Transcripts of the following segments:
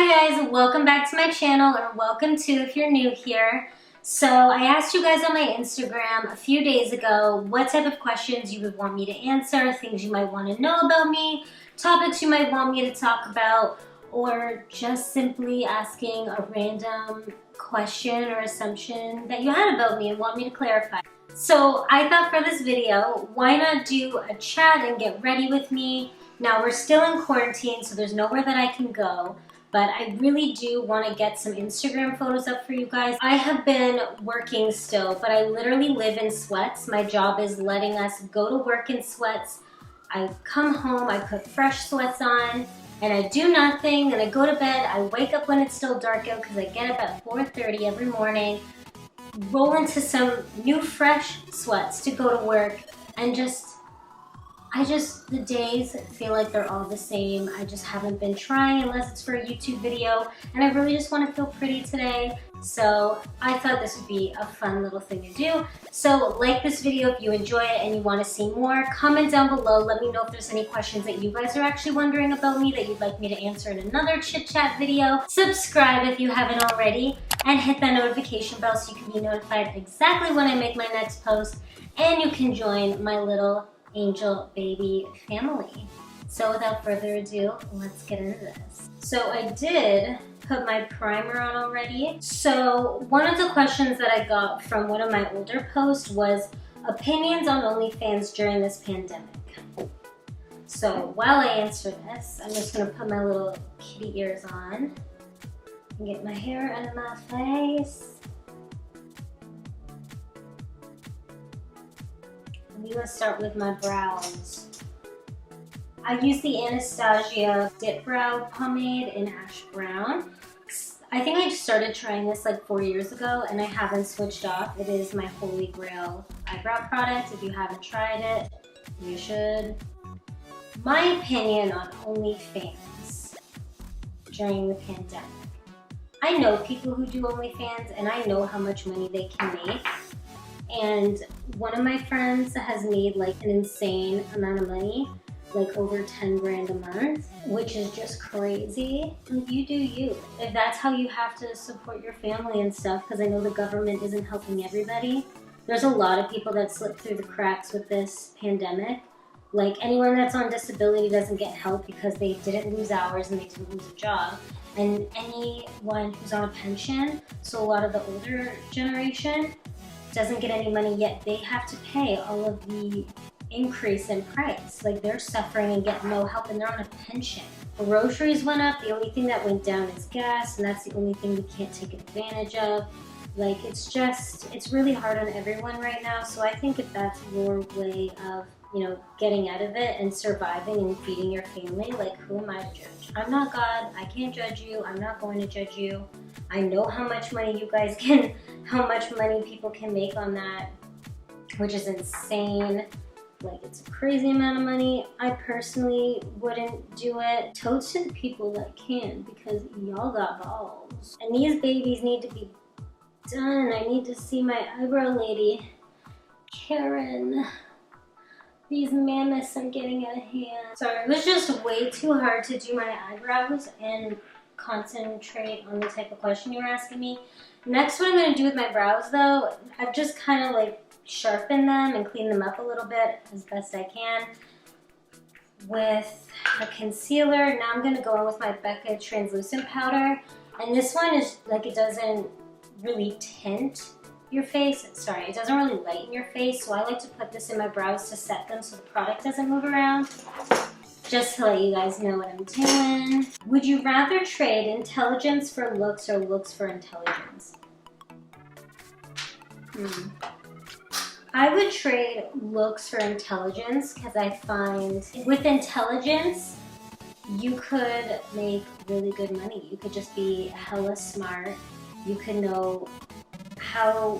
Hi guys, welcome back to my channel, or welcome to if you're new here. So I asked you guys on my Instagram a few days ago what type of questions you would want me to answer, things you might want to know about me, topics you might want me to talk about, or just simply asking a random question or assumption that you had about me and want me to clarify. So I thought for this video, why not do a chat and get ready with me? Now we're still in quarantine, so there's nowhere that I can go. But I really do want to get some Instagram photos up for you guys. I have been working still, but I literally live in sweats. My job is letting us go to work in sweats. I come home, I put fresh sweats on, and I do nothing, and I go to bed. I wake up when it's still dark out because I get up at 4:30 every morning, roll into some new fresh sweats to go to work, and the days feel like they're all the same. I just haven't been trying unless it's for a YouTube video, and I really just want to feel pretty today. So I thought this would be a fun little thing to do. So like this video if you enjoy it and you want to see more. Comment down below, let me know if there's any questions that you guys are actually wondering about me that you'd like me to answer in another chit chat video. Subscribe if you haven't already, and hit that notification bell so you can be notified exactly when I make my next post, and you can join my little angel baby family. So without further ado, let's get into this. So I did put my primer on already. So one of the questions that I got from one of my older posts was opinions on OnlyFans during this pandemic. So while I answer this, I'm just gonna put my little kitty ears on and get my hair out of my face. I'm gonna start with my brows. I use the Anastasia Dip Brow Pomade in Ash Brown. I think I started trying this like 4 years ago and I haven't switched off. It is my holy grail eyebrow product. If you haven't tried it, you should. My opinion on OnlyFans during the pandemic. I know people who do OnlyFans and I know how much money they can make. And one of my friends has made like an insane amount of money, like over 10 grand a month, which is just crazy. Like, you do you. If that's how you have to support your family and stuff, because I know the government isn't helping everybody. There's a lot of people that slip through the cracks with this pandemic. Like, anyone that's on disability doesn't get help because they didn't lose hours and they didn't lose a job. And anyone who's on a pension, so a lot of the older generation, doesn't get any money yet. They have to pay all of the increase in price. Like, they're suffering and get no help, and they're on a pension. Groceries went up. The only thing that went down is gas, and that's the only thing we can't take advantage of. Like, it's really hard on everyone right now. So I think if that's your way of, getting out of it and surviving and feeding your family, like, who am I to judge? I'm not God. I can't judge you. I'm not going to judge you. I know how much money how much money people can make on that, which is insane. Like, it's a crazy amount of money. I personally wouldn't do it. Toast to the people that can, because y'all got balls. And these babies need to be done. I need to see my eyebrow lady, Karen. These mammoths are getting out of hand. Sorry, it was just way too hard to do my eyebrows and concentrate on the type of question you were asking me. Next, what I'm going to do with my brows, though, I've just kind of like sharpened them and cleaned them up a little bit as best I can with a concealer. Now I'm going to go in with my Becca translucent powder, and this one is like, it doesn't really tint your face. Sorry, it doesn't really lighten your face, so I like to put this in my brows to set them so the product doesn't move around. Just to let you guys know what I'm doing. Would you rather trade intelligence for looks or looks for intelligence? I would trade looks for intelligence, because I find with intelligence, you could make really good money. You could just be hella smart. You could know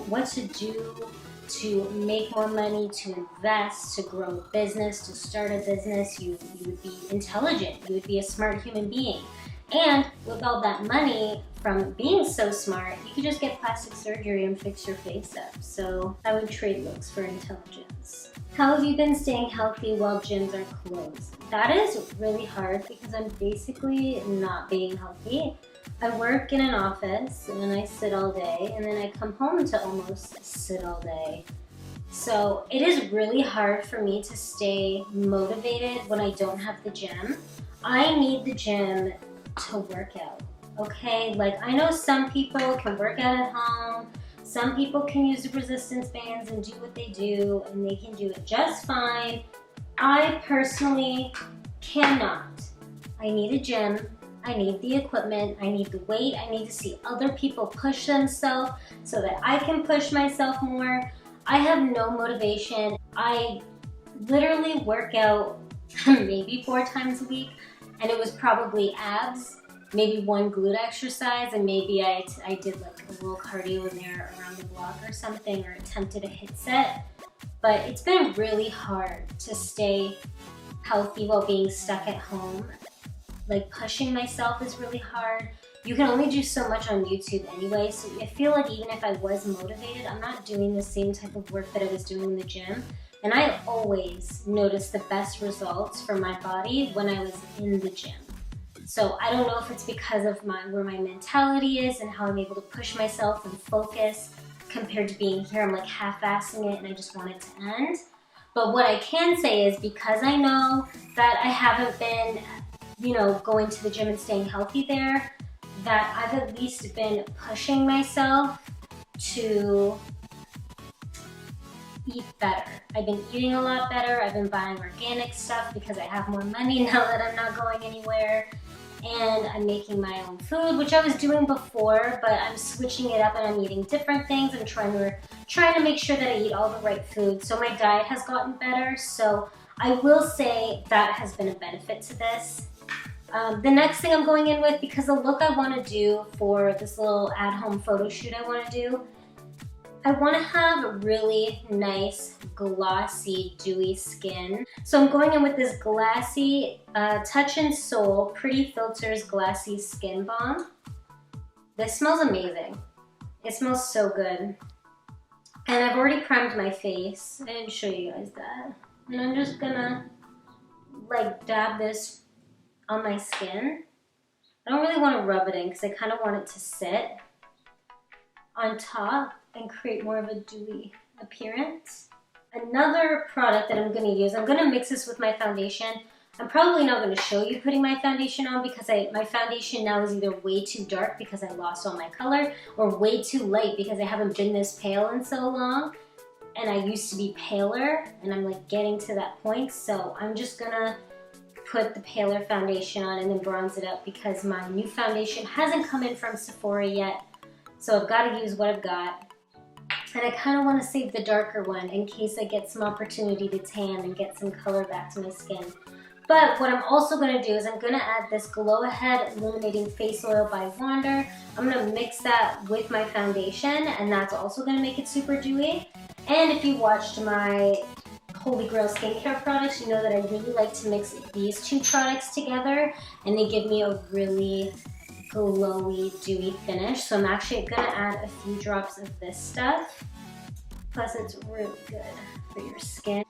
what to do to make more money, to invest, to grow a business, to start a business. You would be intelligent. You would be a smart human being. And with all that money from being so smart, you could just get plastic surgery and fix your face up. So I would trade looks for intelligence. How have you been staying healthy while gyms are closed? that is really hard because I'm basically not being healthy. I work in an office and I sit all day, and then I come home to almost sit all day. So it is really hard for me to stay motivated when I don't have the gym. I need the gym to work out, okay? Like, I know some people can work out at home, some people can use the resistance bands and do what they do, and they can do it just fine. I personally cannot. I need a gym, I need the equipment, I need the weight, I need to see other people push themselves so that I can push myself more. I have no motivation. I literally work out maybe 4 times a week, and it was probably abs, maybe 1 glute exercise, and maybe I did like a little cardio in there around the block or something, or attempted a hit set. But it's been really hard to stay healthy while being stuck at home. Like, pushing myself is really hard. You can only do so much on YouTube anyway, so I feel like even if I was motivated, I'm not doing the same type of work that I was doing in the gym. And I always noticed the best results for my body when I was in the gym. So I don't know if it's because of where my mentality is and how I'm able to push myself and focus compared to being here. I'm like half-assing it and I just want it to end. But what I can say is, because I know that I haven't been, going to the gym and staying healthy there, that I've at least been pushing myself to eat better. I've been eating a lot better. I've been buying organic stuff because I have more money now that I'm not going anywhere. And I'm making my own food, which I was doing before, but I'm switching it up and I'm eating different things. I'm trying to make sure that I eat all the right food. So my diet has gotten better. So I will say that has been a benefit to this. The next thing I'm going in with, because the look I want to do for this little at-home photo shoot I want to do, I want to have really nice, glossy, dewy skin. So I'm going in with this glassy Touch and Soul Pretty Filters Glassy Skin Balm. This smells amazing. It smells so good. And I've already primed my face. I didn't show you guys that. And I'm just gonna like dab this on my skin. I don't really want to rub it in because I kind of want it to sit on top and create more of a dewy appearance. Another product that I'm going to use, I'm going to mix this with my foundation. I'm probably not going to show you putting my foundation on because my foundation now is either way too dark because I lost all my color, or way too light because I haven't been this pale in so long. And I used to be paler, and I'm like getting to that point. So I'm just going to put the paler foundation on and then bronze it up because my new foundation hasn't come in from Sephora yet. So I've got to use what I've got. And I kind of want to save the darker one in case I get some opportunity to tan and get some color back to my skin. But what I'm also going to do is I'm going to add this Glow Ahead Illuminating Face Oil by Wander. I'm going to mix that with my foundation, and that's also going to make it super dewy. And if you watched my Holy Grail skincare products, you know that I really like to mix these 2 products together, and they give me a really glowy, dewy finish. So I'm actually going to add a few drops of this stuff. Plus, it's really good for your skin.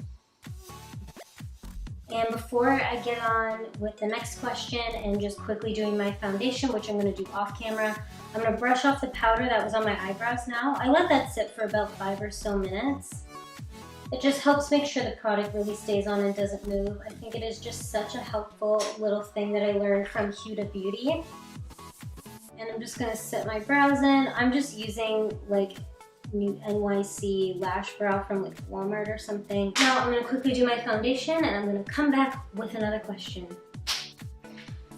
And before I get on with the next question and just quickly doing my foundation, which I'm going to do off camera, I'm going to brush off the powder that was on my eyebrows now. I let that sit for about 5 or so minutes. It just helps make sure the product really stays on and doesn't move. I think it is just such a helpful little thing that I learned from Huda Beauty. And I'm just going to set my brows in. I'm just using like new NYC lash brow from like Walmart or something. Now I'm going to quickly do my foundation and I'm going to come back with another question.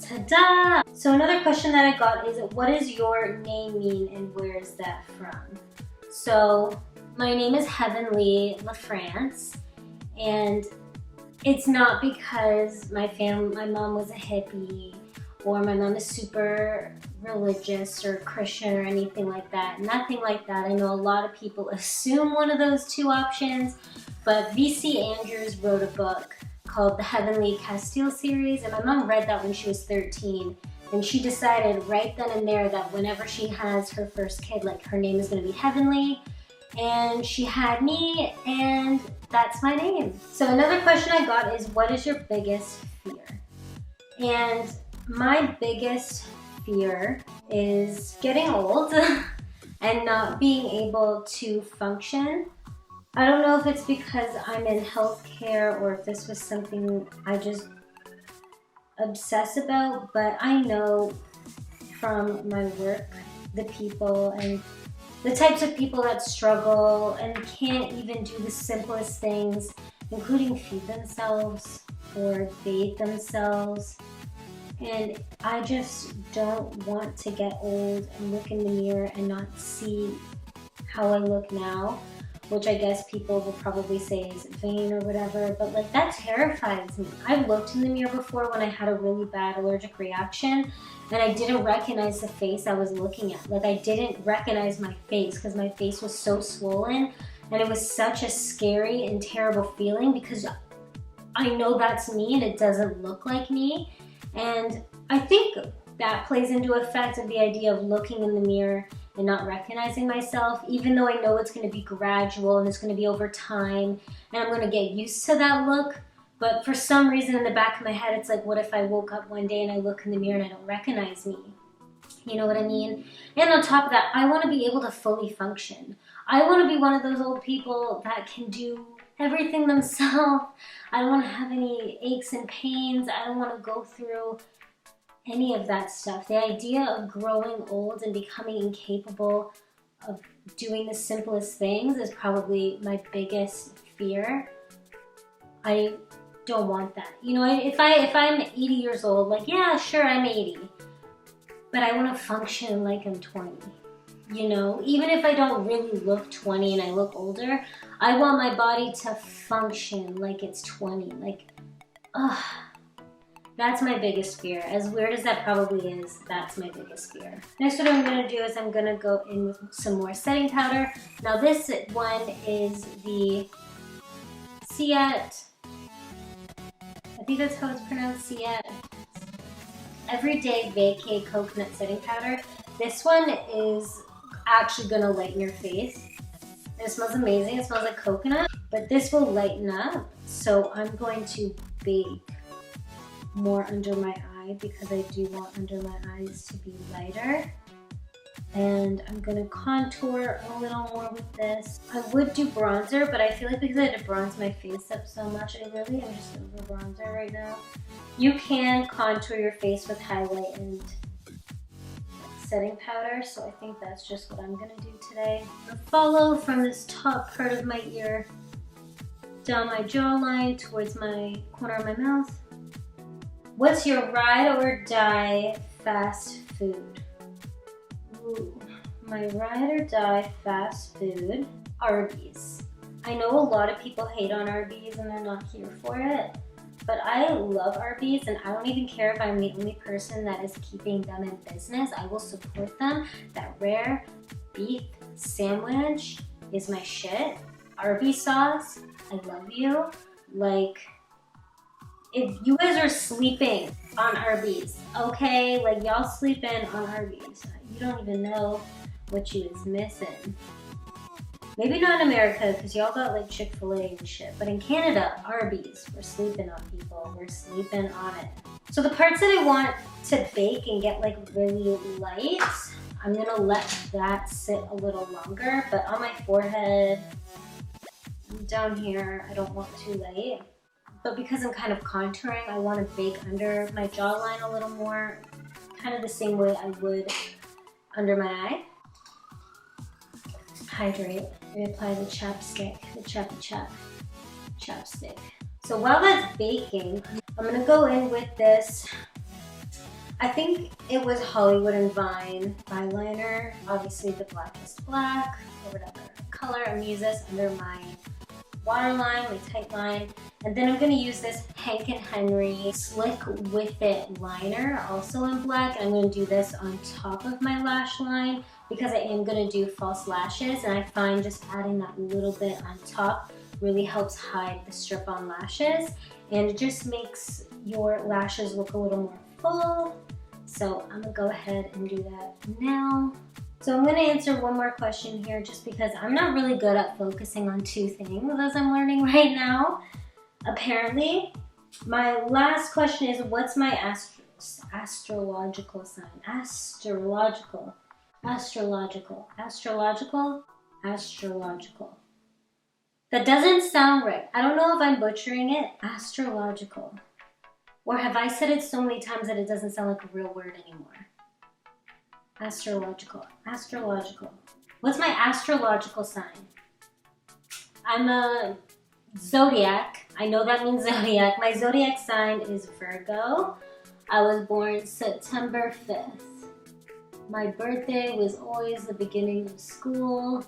Ta-da! So another question that I got is, what does your name mean and where is that from? So my name is heavenlafrance, and it's not because my mom was a hippie, or my mom is super religious or Christian or anything like that. Nothing like that. I know a lot of people assume one of those 2 options, but V.C. Andrews wrote a book called the Heavenly Castile series, and my mom read that when she was 13, and she decided right then and there that whenever she has her first kid, like, her name is going to be Heavenly, and she had me, and that's my name. So another question I got is, what is your biggest fear. And my biggest fear is getting old and not being able to function. I don't know if it's because I'm in healthcare or if this was something I just obsess about, but I know from my work, the people and the types of people that struggle and can't even do the simplest things, including feed themselves or bathe themselves. And I just don't want to get old and look in the mirror and not see how I look now, which I guess people will probably say is vain or whatever, but like that terrifies me. I've looked in the mirror before when I had a really bad allergic reaction and I didn't recognize the face I was looking at. Like I didn't recognize my face because my face was so swollen, and it was such a scary and terrible feeling because I know that's me and it doesn't look like me. And I think that plays into effect of the idea of looking in the mirror and not recognizing myself, even though I know it's going to be gradual and it's going to be over time and I'm going to get used to that look. But for some reason in the back of my head, it's like, what if I woke up one day and I look in the mirror and I don't recognize me? You know what I mean? And on top of that, I want to be able to fully function. I want to be one of those old people that can do everything themselves. I don't want to have any aches and pains. I don't want to go through any of that stuff. The idea of growing old and becoming incapable of doing the simplest things is probably my biggest fear. I don't want that. You know, if I'm 80 years old, like, yeah, sure, I'm 80, but I want to function like I'm 20. You know, even if I don't really look 20 and I look older, I want my body to function like it's 20. Like, that's my biggest fear. As weird as that probably is, that's my biggest fear. Next, what I'm gonna do is I'm gonna go in with some more setting powder. Now this one is the Ciat, I think that's how it's pronounced, Ciat Everyday Vacay Coconut Setting Powder. This one is actually gonna lighten your face. It smells amazing, it smells like coconut, but this will lighten up. So I'm going to bake more under my eye because I do want under my eyes to be lighter. And I'm gonna contour a little more with this. I would do bronzer, but I feel like because I had to bronze my face up so much, I really am just over bronzer right now. You can contour your face with highlight and setting powder, so I think that's just what I'm gonna do today. I'm gonna follow from this top part of my ear down my jawline towards my corner of my mouth. What's your ride or die fast food? Ooh, my ride or die fast food, Arby's. I know a lot of people hate on Arby's and they're not here for it, but I love Arby's and I don't even care if I'm the only person that is keeping them in business. I will support them. That rare beef sandwich is my shit. Arby's sauce, I love you. Like, if you guys are sleeping on Arby's, okay? Like, y'all sleeping on Arby's. You don't even know what you is missing. Maybe not in America, because y'all got like Chick-fil-A and shit. But in Canada, Arby's, we're sleeping on people. We're sleeping on it. So the parts that I want to bake and get like really light, I'm gonna let that sit a little longer. But on my forehead, down here, I don't want too light. But because I'm kind of contouring, I want to bake under my jawline a little more, kind of the same way I would under my eye. Hydrate. Reapply the chapstick, the chapstick. So while that's baking, I'm gonna go in with this, I think it was Hollywood and Vine eyeliner, obviously the blackest black, or whatever color. I'm gonna use this under my waterline, my tight line, and then I'm gonna use this Hank & Henry Slick With It liner, also in black, and I'm gonna do this on top of my lash line because I am gonna do false lashes, and I find just adding that little bit on top really helps hide the strip-on lashes, and it just makes your lashes look a little more full. So I'm gonna go ahead and do that now. So I'm gonna answer one more question here just because I'm not really good at focusing on two things as I'm learning right now, apparently. My last question is, what's my astrological sign? Astrological. That doesn't sound right. I don't know if I'm butchering it. Astrological. Or have I said it so many times that it doesn't sound like a real word anymore? Astrological. What's my astrological sign? I'm a zodiac. I know that means zodiac. My zodiac sign is Virgo. I was born September 5th. My birthday was always the beginning of school.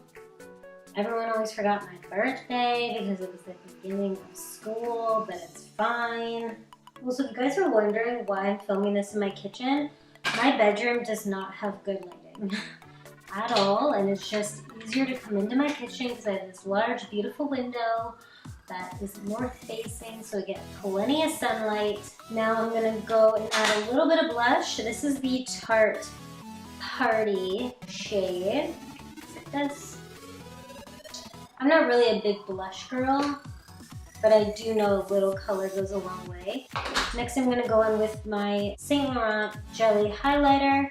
Everyone always forgot my birthday because it was the beginning of school, but it's fine. Also, if you guys are wondering why I'm filming this in my kitchen, my bedroom does not have good lighting at all, and it's just easier to come into my kitchen because I have this large, beautiful window that is north facing, so I get plenty of sunlight. Now I'm gonna go and add a little bit of blush. This is the Tarte Party shade. Is it this? I'm not really a big blush girl, but I do know a little color goes a long way. Next I'm gonna go in with my Saint Laurent Jelly Highlighter.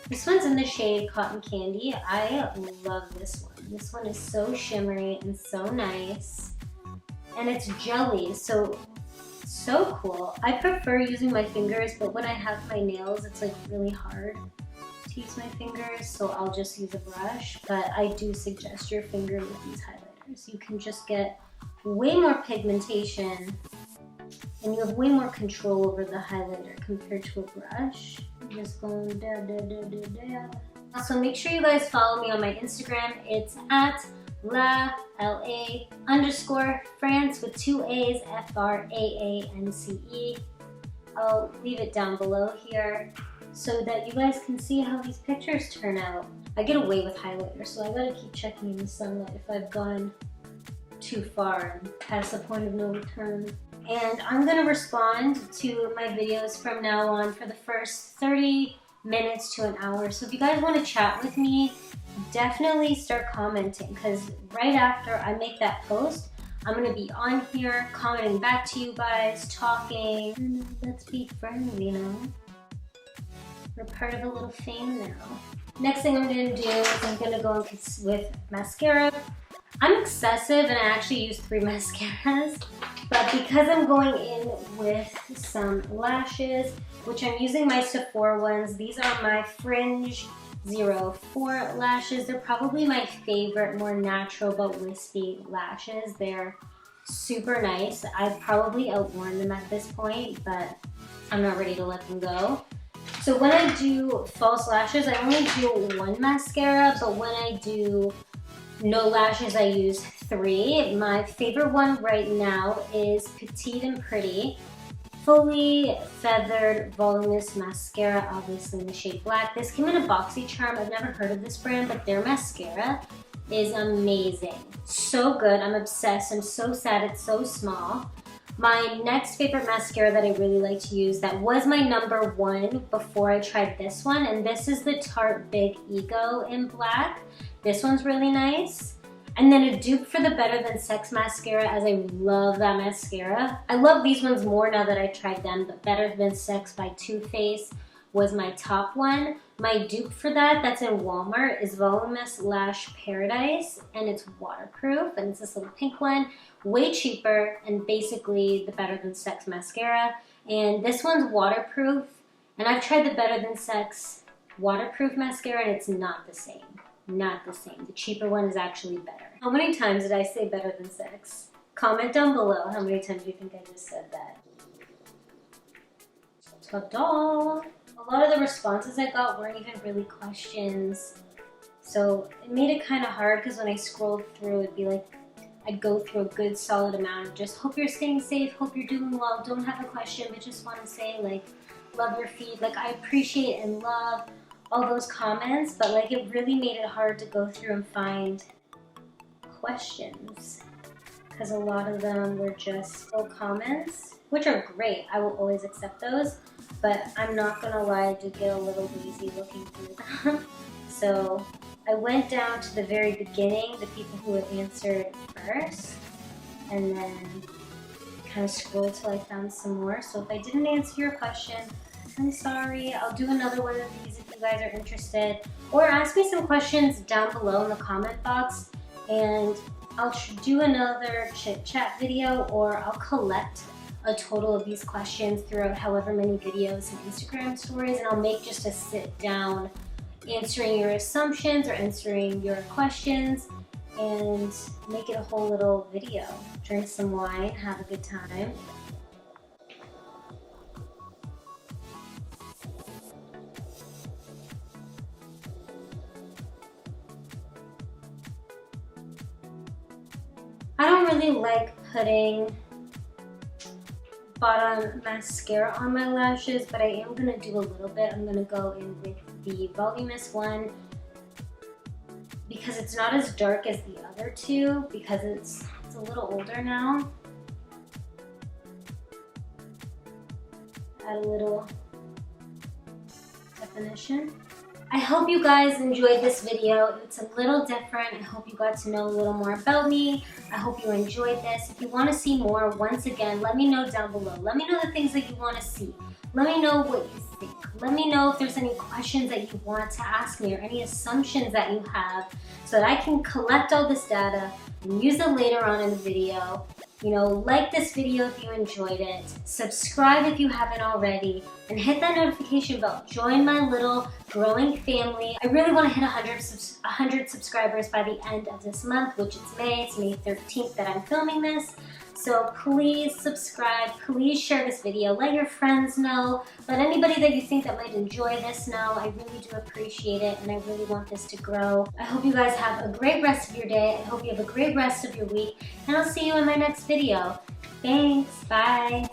This one's in the shade Cotton Candy. I love this one. This one is so shimmery and so nice. And it's jelly, so cool. I prefer using my fingers, but when I have my nails, it's like really hard to use my fingers, so I'll just use a brush. But I do suggest your finger with these highlighters. You can just get way more pigmentation and you have way more control over the highlighter compared to a brush. I'm just going da. Also, make sure you guys follow me on my Instagram. It's at _France with 2 A's, FRAANCE. I'll leave it down below here so that you guys can see how these pictures turn out. I get away with highlighter, so I gotta keep checking in the sunlight if I've gone too far and past the point of no return. And I'm gonna respond to my videos from now on for the first 30 minutes to an hour. So if you guys want to chat with me, definitely start commenting, because right after I make that post, I'm gonna be on here commenting back to you guys, talking. Let's be friends, you know? We're part of a little fame now. Next thing I'm gonna do is I'm gonna go with mascara. I'm excessive and I actually use 3 mascaras, but because I'm going in with some lashes, which I'm using my Sephora ones, these are my Fringe 04 lashes. They're probably my favorite, more natural but wispy lashes. They're super nice. I've probably outworn them at this point, but I'm not ready to let them go. So when I do false lashes, I only do 1 mascara, but when I do no lashes, I use 3. My favorite one right now is Petite and Pretty Fully Feathered Voluminous Mascara, obviously in the shade Black. This came in a BoxyCharm. I've never heard of this brand, but their mascara is amazing. So good. I'm obsessed. I'm so sad it's so small. My next favorite mascara that I really like to use, that was my #1 before I tried this one, and this is the Tarte Big Ego in black. This one's really nice. And then a dupe for the Better Than Sex mascara, as I love that mascara. I love these ones more now that I tried them, but Better Than Sex by Too Faced was my top one. My dupe for that, that's in Walmart, is Voluminous Lash Paradise, and it's waterproof, and it's this little pink one, way cheaper, and basically the Better Than Sex mascara. And this one's waterproof, and I've tried the Better Than Sex waterproof mascara, and it's not the same. Not the same. The cheaper one is actually better. How many times did I say Better Than Sex? Comment down below how many times you think I just said that. Ta-da! A lot of the responses I got weren't even really questions. So it made it kind of hard, because when I scrolled through, it'd be like, I'd go through a good solid amount of just hope you're staying safe, hope you're doing well, don't have a question, but just want to say, like, love your feed. Like, I appreciate and love all those comments, but like it really made it hard to go through and find questions, because a lot of them were just full comments, which are great. I will always accept those, but I'm not gonna lie, I did get a little lazy looking through them. So I went down to the very beginning, the people who had answered first, and then kind of scrolled till I found some more. So if I didn't answer your question, I'm sorry. I'll do another one of these if you guys are interested. Or ask me some questions down below in the comment box, and I'll do another chit chat video, or I'll collect a total of these questions throughout however many videos and Instagram stories, and I'll make just a sit down answering your assumptions or answering your questions, and make it a whole little video. Drink some wine, have a good time. I don't really like putting bottom mascara on my lashes, but I am going to do a little bit. I'm going to go in with the voluminous one because it's not as dark as the other two, because it's a little older now. Add a little definition. I hope you guys enjoyed this video. It's a little different. I hope you got to know a little more about me. I hope you enjoyed this. If you want to see more, once again, let me know down below. Let me know the things that you want to see. Let me know what you think. Let me know if there's any questions that you want to ask me or any assumptions that you have, so that I can collect all this data and use it later on in the video. You know, like this video if you enjoyed it, subscribe if you haven't already, and hit that notification bell. Join my little growing family. I really want to hit 100 subscribers by the end of this month, which is May. It's May 13th that I'm filming this. So please subscribe, please share this video, let your friends know, let anybody that you think that might enjoy this know. I really do appreciate it, and I really want this to grow. I hope you guys have a great rest of your day. I hope you have a great rest of your week, and I'll see you in my next video. Thanks, bye.